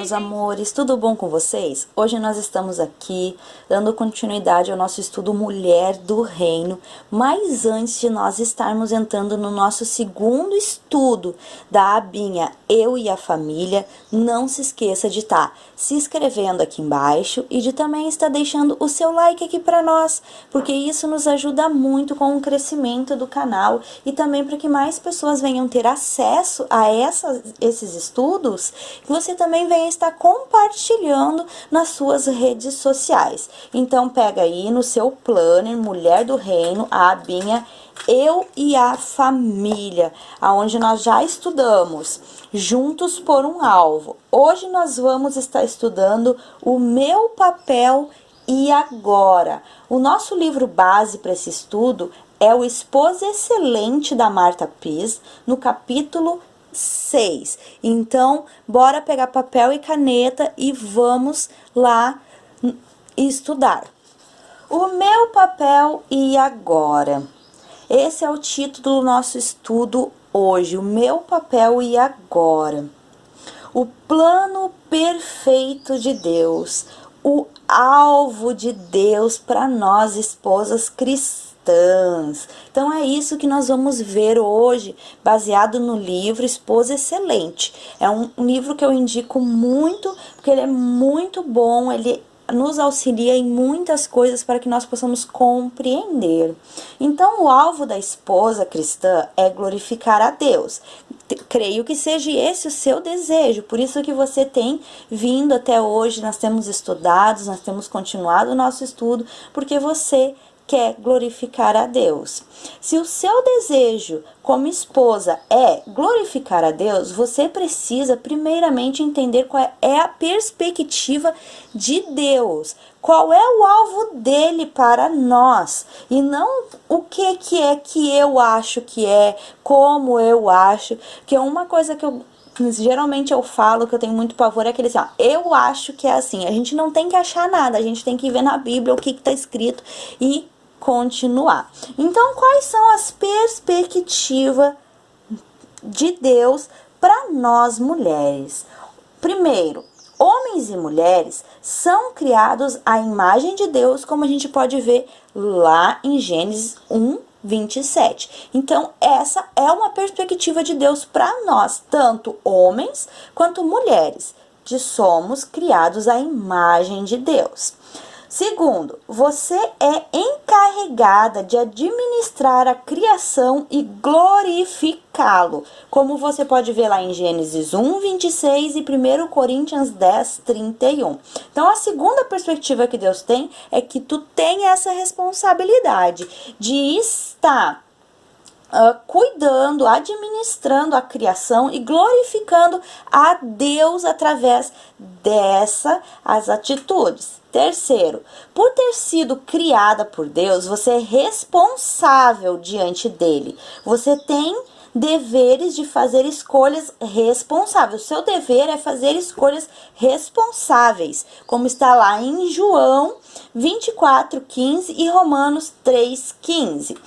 meus amores, tudo bom com vocês? Hoje nós estamos aqui dando continuidade ao nosso estudo Mulher do Reino, mas antes de nós estarmos entrando no nosso segundo estudo da abinha Eu e a Família, não se esqueça de estar se inscrevendo aqui embaixo e de também estar deixando o seu like aqui para nós, porque isso nos ajuda muito com o crescimento do canal e também para que mais pessoas venham ter acesso a esses estudos, que você também venha estar compartilhando nas suas redes sociais. Então pega aí no seu planner Mulher do Reino a abinha Eu e a Família, aonde nós já estudamos Juntos por um Alvo. Hoje nós vamos estar estudando O Meu Papel e Agora. O nosso livro base para esse estudo é O Esposa Excelente, da Marta Pease, no capítulo 6. Então, bora pegar papel e caneta e vamos lá estudar. O Meu Papel e Agora. Esse é o título do nosso estudo hoje, O Meu Papel e Agora. O plano perfeito de Deus, o alvo de Deus para nós, esposas cristãs. Então é isso que nós vamos ver hoje, baseado no livro Esposa Excelente. É um livro que eu indico muito, porque ele é muito bom, ele nos auxilia em muitas coisas para que nós possamos compreender. Então, o alvo da esposa cristã é glorificar a Deus. Creio que seja esse o seu desejo, por isso que você tem vindo até hoje, nós temos estudado, nós temos continuado o nosso estudo, porque você quer glorificar a Deus. Se o seu desejo como esposa é glorificar a Deus, você precisa primeiramente entender qual é a perspectiva de Deus, qual é o alvo dele para nós, e não o que é que eu acho que é, como eu acho, que é uma coisa que geralmente eu falo, que eu tenho muito pavor, é aquele assim, ó, eu acho que é assim. A gente não tem que achar nada, a gente tem que ver na Bíblia o que está escrito e continuar. Então, quais são as perspectivas de Deus para nós mulheres? Primeiro, homens e mulheres são criados à imagem de Deus, como a gente pode ver lá em Gênesis 1:27. Então, essa é uma perspectiva de Deus para nós, tanto homens quanto mulheres, que somos criados à imagem de Deus. Segundo, você é encarregada de administrar a criação e glorificá-lo, como você pode ver lá em Gênesis 1:26 e 1 Coríntios 10:31. Então, a segunda perspectiva que Deus tem é que tu tem essa responsabilidade de estar cuidando, administrando a criação e glorificando a Deus através dessas atitudes. Terceiro, por ter sido criada por Deus, você é responsável diante dele. Você tem deveres de fazer escolhas responsáveis. O seu dever é fazer escolhas responsáveis, como está lá em João 24:15 e Romanos 3:15.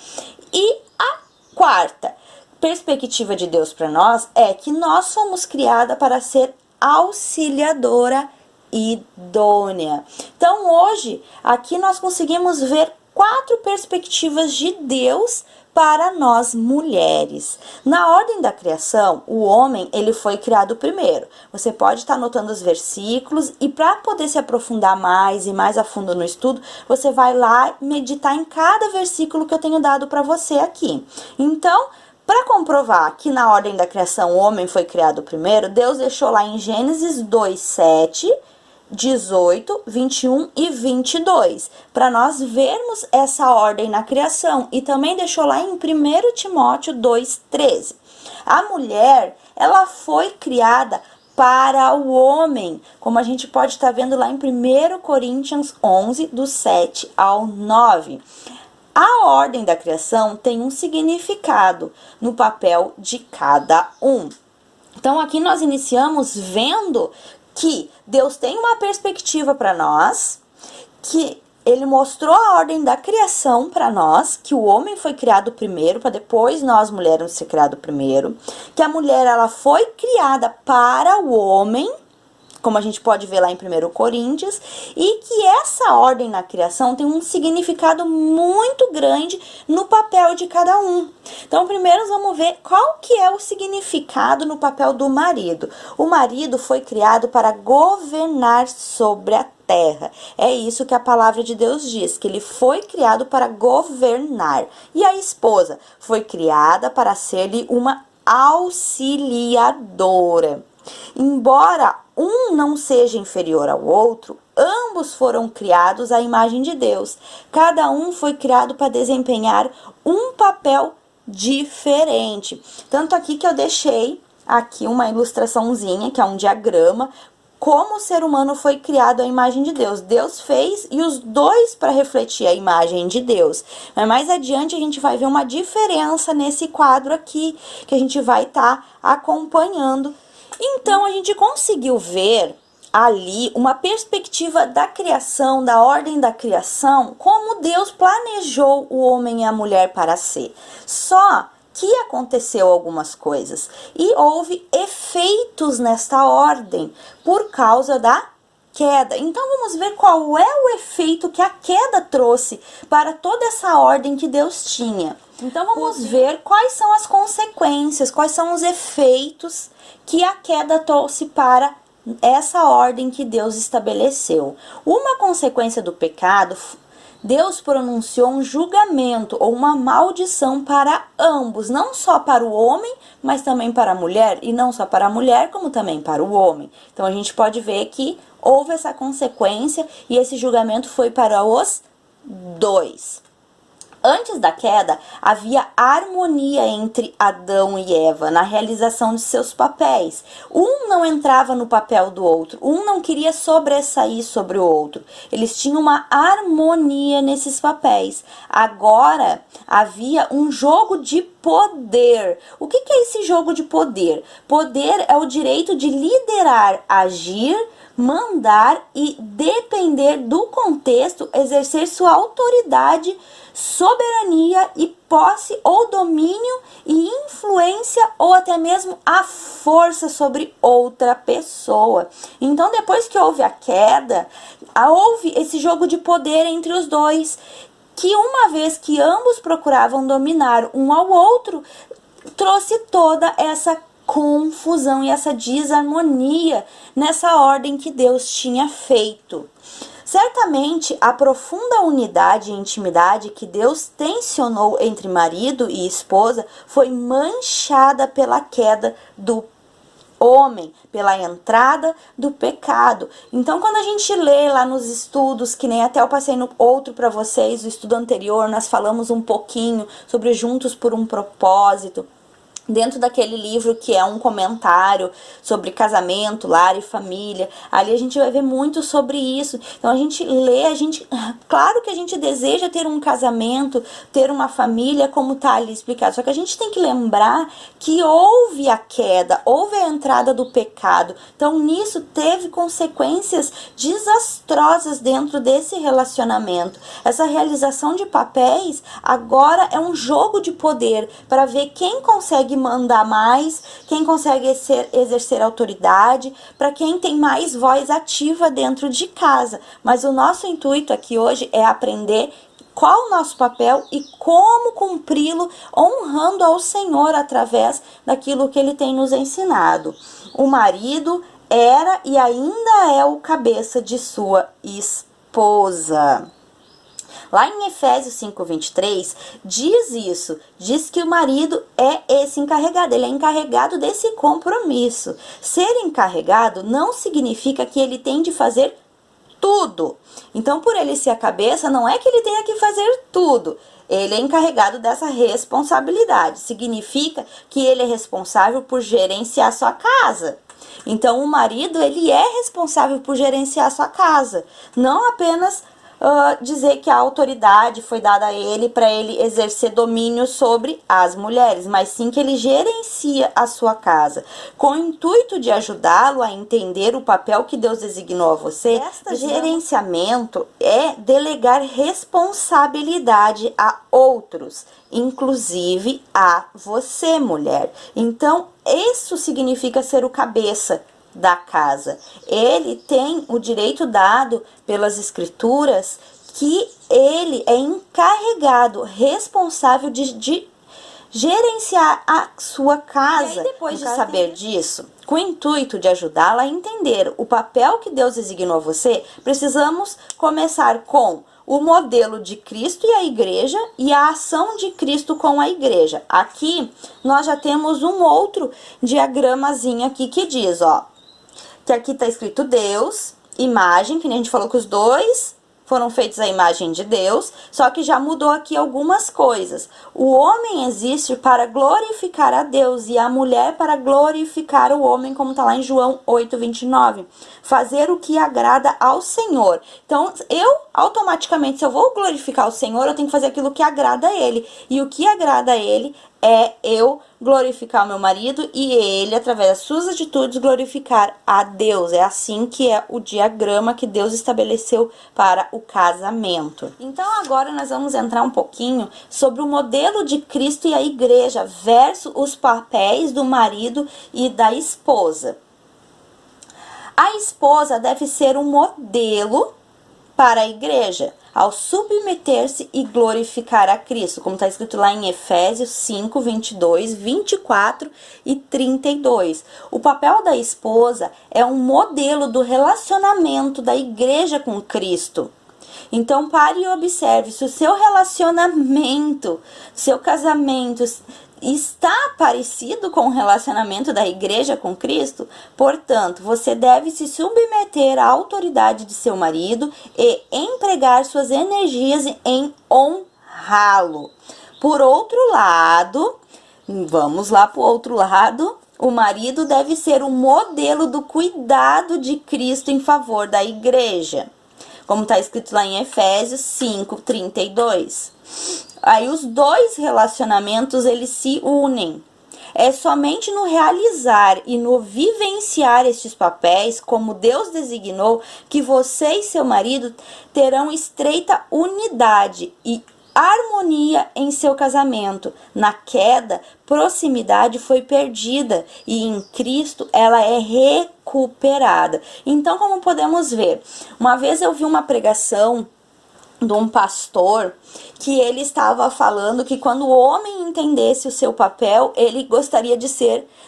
E a quarta perspectiva de Deus para nós é que nós somos criadas para ser auxiliadora idônea. Então, hoje, aqui nós conseguimos ver 4 perspectivas de Deus para nós mulheres. Na ordem da criação, o homem, ele foi criado primeiro. Você pode estar anotando os versículos e para poder se aprofundar mais e mais a fundo no estudo, você vai lá meditar em cada versículo que eu tenho dado para você aqui. Então, para comprovar que na ordem da criação o homem foi criado primeiro, Deus deixou lá em Gênesis 2:7, 18, 21 e 22, para nós vermos essa ordem na criação, e também deixou lá em 1 Timóteo 2:13. A mulher, ela foi criada para o homem, como a gente pode estar vendo lá em 1 Coríntios 11, do 7 ao 9. A ordem da criação tem um significado no papel de cada um. Então, aqui nós iniciamos vendo que Deus tem uma perspectiva para nós, que ele mostrou a ordem da criação para nós, que o homem foi criado primeiro, para depois nós mulheres ser criado primeiro, que a mulher ela foi criada para o homem, como a gente pode ver lá em 1 Coríntios, e que essa ordem na criação tem um significado muito grande no papel de cada um. Então, primeiro vamos ver qual que é o significado no papel do marido. O marido foi criado para governar sobre a terra. É isso que a palavra de Deus diz, que ele foi criado para governar. E a esposa foi criada para ser-lhe uma auxiliadora. Embora um não seja inferior ao outro, ambos foram criados à imagem de Deus. Cada um foi criado para desempenhar um papel diferente. Tanto aqui que eu deixei aqui uma ilustraçãozinha, que é um diagrama, como o ser humano foi criado à imagem de Deus. Deus fez e os dois para refletir a imagem de Deus. Mas mais adiante a gente vai ver uma diferença nesse quadro aqui, que a gente vai estar acompanhando. Então a gente conseguiu ver ali uma perspectiva da criação, da ordem da criação, como Deus planejou o homem e a mulher para ser. Só que aconteceu algumas coisas e houve efeitos nesta ordem por causa da queda. Então vamos ver qual é o efeito que a queda trouxe para toda essa ordem que Deus tinha. Então vamos ver quais são as consequências, quais são os efeitos que a queda trouxe para essa ordem que Deus estabeleceu. Uma consequência do pecado, Deus pronunciou um julgamento ou uma maldição para ambos, não só para o homem, mas também para a mulher, e não só para a mulher, como também para o homem. Então a gente pode ver que houve essa consequência e esse julgamento foi para os dois. Antes da queda, havia harmonia entre Adão e Eva na realização de seus papéis. Um não entrava no papel do outro, um não queria sobressair sobre o outro. Eles tinham uma harmonia nesses papéis. Agora, havia um jogo de poder. O que é esse jogo de poder? Poder é o direito de liderar, agir, mandar e, depender do contexto, exercer sua autoridade, soberania e posse ou domínio e influência ou até mesmo a força sobre outra pessoa. Então, depois que houve a queda, houve esse jogo de poder entre os dois, que uma vez que ambos procuravam dominar um ao outro, trouxe toda essa confusão e essa desarmonia nessa ordem que Deus tinha feito. Certamente, a profunda unidade e intimidade que Deus tensionou entre marido e esposa foi manchada pela queda do homem, pela entrada do pecado. Então, quando a gente lê lá nos estudos, que nem até eu passei no outro para vocês, o estudo anterior, nós falamos um pouquinho sobre Juntos por um Propósito, dentro daquele livro que é um comentário sobre casamento, lar e família. Ali a gente vai ver muito sobre isso. Então a gente lê, claro que a gente deseja ter um casamento, ter uma família como tá ali explicado, só que a gente tem que lembrar que houve a queda, houve a entrada do pecado. Então nisso teve consequências desastrosas dentro desse relacionamento. Essa realização de papéis agora é um jogo de poder para ver quem consegue mandar mais, quem consegue exercer autoridade, para quem tem mais voz ativa dentro de casa. Mas o nosso intuito aqui hoje é aprender qual o nosso papel e como cumpri-lo, honrando ao Senhor através daquilo que Ele tem nos ensinado. O marido era e ainda é o cabeça de sua esposa. Lá em Efésios 5:23, diz isso, diz que o marido é esse encarregado, ele é encarregado desse compromisso. Ser encarregado não significa que ele tem de fazer tudo. Então, por ele ser a cabeça, não é que ele tenha que fazer tudo. Ele é encarregado dessa responsabilidade. Significa que ele é responsável por gerenciar sua casa. Então, o marido, ele é responsável por gerenciar sua casa. Não apenas dizer que a autoridade foi dada a ele para ele exercer domínio sobre as mulheres, mas sim que ele gerencia a sua casa, com o intuito de ajudá-lo a entender o papel que Deus designou a você. Este gerenciamento é delegar responsabilidade a outros, inclusive a você, mulher. Então, isso significa ser o cabeça da casa. Ele tem o direito dado pelas escrituras que ele é encarregado, responsável de gerenciar a sua casa. E aí, depois de saber disso, com o intuito de ajudá-la a entender o papel que Deus designou a você, precisamos começar com o modelo de Cristo e a igreja e a ação de Cristo com a igreja. Aqui nós já temos um outro diagramazinho aqui que diz, ó, que aqui está escrito Deus, imagem, que nem a gente falou que os dois foram feitos à imagem de Deus, só que já mudou aqui algumas coisas. O homem existe para glorificar a Deus e a mulher para glorificar o homem, como está lá em João 8:29. Fazer o que agrada ao Senhor. Então, automaticamente, se eu vou glorificar o Senhor, eu tenho que fazer aquilo que agrada a Ele. E o que agrada a Ele é eu glorificar o meu marido e ele, através das suas atitudes, glorificar a Deus. É assim que é o diagrama que Deus estabeleceu para o casamento. Então agora nós vamos entrar um pouquinho sobre o modelo de Cristo e a igreja versus os papéis do marido e da esposa. A esposa deve ser um modelo para a igreja, ao submeter-se e glorificar a Cristo, como está escrito lá em Efésios 5, 22, 24 e 32. O papel da esposa é um modelo do relacionamento da igreja com Cristo. Então, pare e observe, se o seu relacionamento, seu casamento está parecido com o relacionamento da igreja com Cristo, portanto, você deve se submeter à autoridade de seu marido e empregar suas energias em honrá-lo. Por outro lado, vamos lá para o outro lado, o marido deve ser um modelo do cuidado de Cristo em favor da igreja, como está escrito lá em Efésios 5, 32. Aí os dois relacionamentos, eles se unem. É somente no realizar e no vivenciar estes papéis, como Deus designou, que você e seu marido terão estreita unidade e harmonia em seu casamento. Na queda, proximidade foi perdida e em Cristo ela é recuperada. Então, como podemos ver, uma vez eu vi uma pregação de um pastor que ele estava falando que quando o homem entendesse o seu papel, ele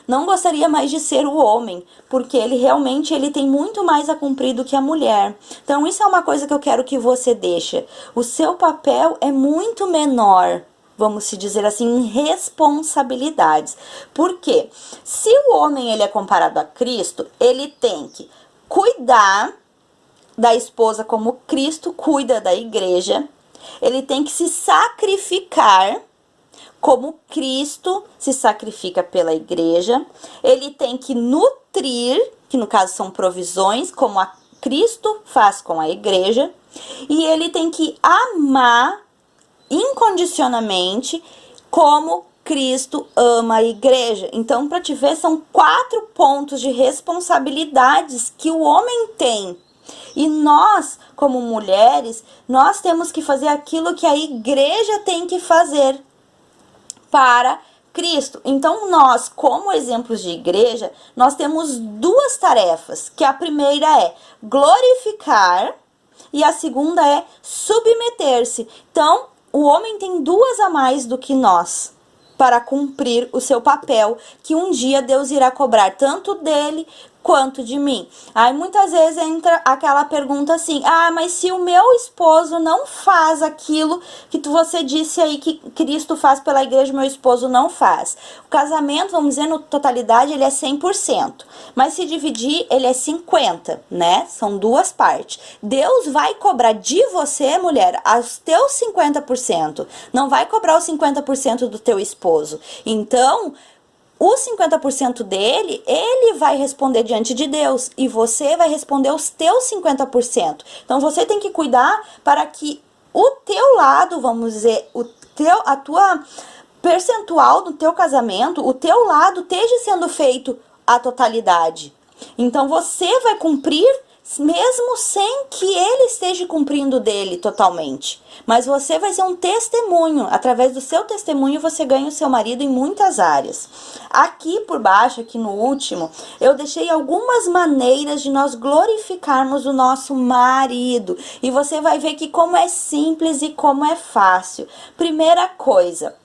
não gostaria mais de ser o homem, porque ele tem muito mais a cumprir do que a mulher. Então isso é uma coisa que eu quero que você deixe. O seu papel é muito menor, vamos se dizer assim, em responsabilidades. Por quê? Se o homem ele é comparado a Cristo, ele tem que cuidar da esposa como Cristo cuida da igreja. Ele tem que se sacrificar como Cristo se sacrifica pela igreja. Ele tem que nutrir, que no caso são provisões, como a Cristo faz com a igreja. E ele tem que amar incondicionalmente, como Cristo ama a igreja. Então, para te ver, são 4 pontos de responsabilidades que o homem tem. E nós, como mulheres, nós temos que fazer aquilo que a igreja tem que fazer para Cristo. Então, nós, como exemplos de igreja, nós temos 2 tarefas, que a primeira é glorificar e a segunda é submeter-se. Então, o homem tem 2 a mais do que nós para cumprir o seu papel, que um dia Deus irá cobrar tanto dele quanto de mim. Aí muitas vezes entra aquela pergunta assim: ah, mas se o meu esposo não faz aquilo que você disse aí que Cristo faz pela igreja, meu esposo não faz. O casamento, vamos dizer, na totalidade, ele é 100%. Mas se dividir, ele é 50%, né? São 2 partes. Deus vai cobrar de você, mulher, os teus 50%. Não vai cobrar os 50% do teu esposo. Então, os 50% dele, ele vai responder diante de Deus e você vai responder os teus 50%. Então você tem que cuidar para que o teu lado, vamos dizer, a tua percentual do teu casamento, o teu lado esteja sendo feito a totalidade. Então você vai cumprir mesmo sem que ele esteja cumprindo dele totalmente. Mas você vai ser um testemunho. Através do seu testemunho, você ganha o seu marido em muitas áreas. Aqui por baixo, aqui no último, eu deixei algumas maneiras de nós glorificarmos o nosso marido. E você vai ver que como é simples e como é fácil. Primeira coisa,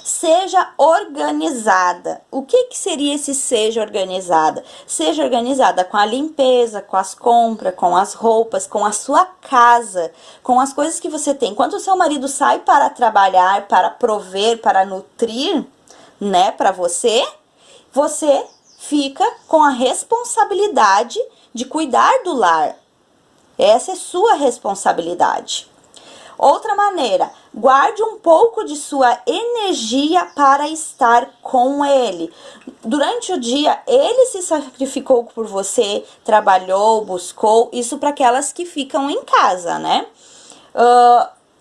seja organizada. O que seria esse seja organizada? Seja organizada com a limpeza, com as compras, com as roupas, com a sua casa, com as coisas que você tem. Quando o seu marido sai para trabalhar, para prover, para nutrir, né, para você fica com a responsabilidade de cuidar do lar. Essa é sua responsabilidade. Outra maneira, guarde um pouco de sua energia para estar com ele. Durante o dia, ele se sacrificou por você, trabalhou, buscou, isso para aquelas que ficam em casa, né?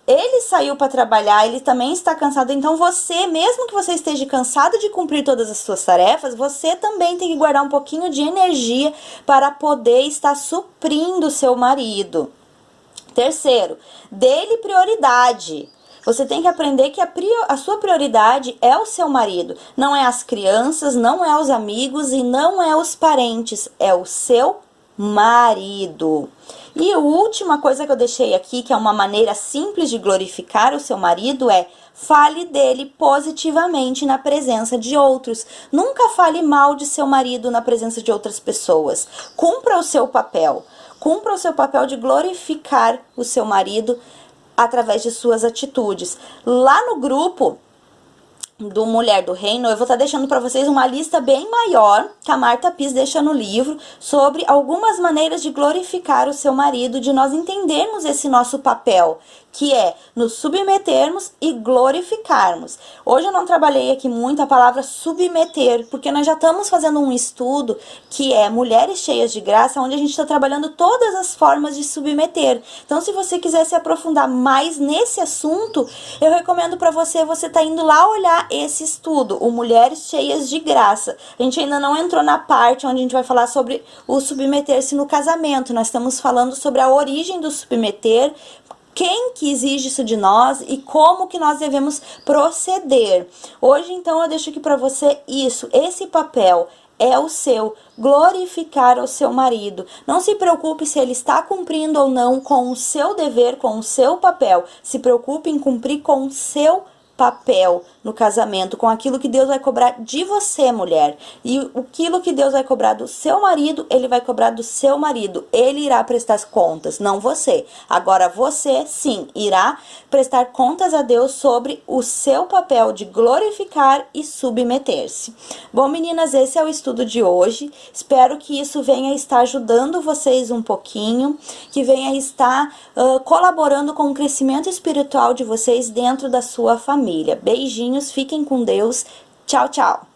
Ele saiu para trabalhar, ele também está cansado, então você, mesmo que você esteja cansado de cumprir todas as suas tarefas, você também tem que guardar um pouquinho de energia para poder estar suprindo o seu marido. Terceiro, dê-lhe prioridade. Você tem que aprender que a sua prioridade é o seu marido. Não é as crianças, não é os amigos e não é os parentes. É o seu marido. E a última coisa que eu deixei aqui, que é uma maneira simples de glorificar o seu marido, é fale dele positivamente na presença de outros. Nunca fale mal de seu marido na presença de outras pessoas. Cumpra o seu papel. Cumpra o seu papel de glorificar o seu marido através de suas atitudes. Lá no grupo do Mulher do Reino, eu vou estar deixando para vocês uma lista bem maior que a Marta Pis deixa no livro sobre algumas maneiras de glorificar o seu marido, de nós entendermos esse nosso papel, que é nos submetermos e glorificarmos. Hoje eu não trabalhei aqui muito a palavra submeter, porque nós já estamos fazendo um estudo que é Mulheres Cheias de Graça, onde a gente está trabalhando todas as formas de submeter. Então, se você quiser se aprofundar mais nesse assunto, eu recomendo para você tá indo lá olhar esse estudo, o Mulheres Cheias de Graça. A gente ainda não entrou na parte onde a gente vai falar sobre o submeter-se no casamento. Nós estamos falando sobre a origem do submeter, quem que exige isso de nós e como que nós devemos proceder. Hoje, então, eu deixo aqui para você isso, esse papel é o seu, glorificar o seu marido. Não se preocupe se ele está cumprindo ou não com o seu dever, com o seu papel. Se preocupe em cumprir com o seu papel no casamento, com aquilo que Deus vai cobrar de você, mulher. E aquilo que Deus vai cobrar do seu marido, ele vai cobrar do seu marido. Ele irá prestar as contas, não você. Agora você, sim, irá prestar contas a Deus sobre o seu papel de glorificar e submeter-se. Bom, meninas, esse é o estudo de hoje. Espero que isso venha estar ajudando vocês um pouquinho, que venha estar colaborando com o crescimento espiritual de vocês dentro da sua família. Beijinhos, fiquem com Deus. Tchau, tchau.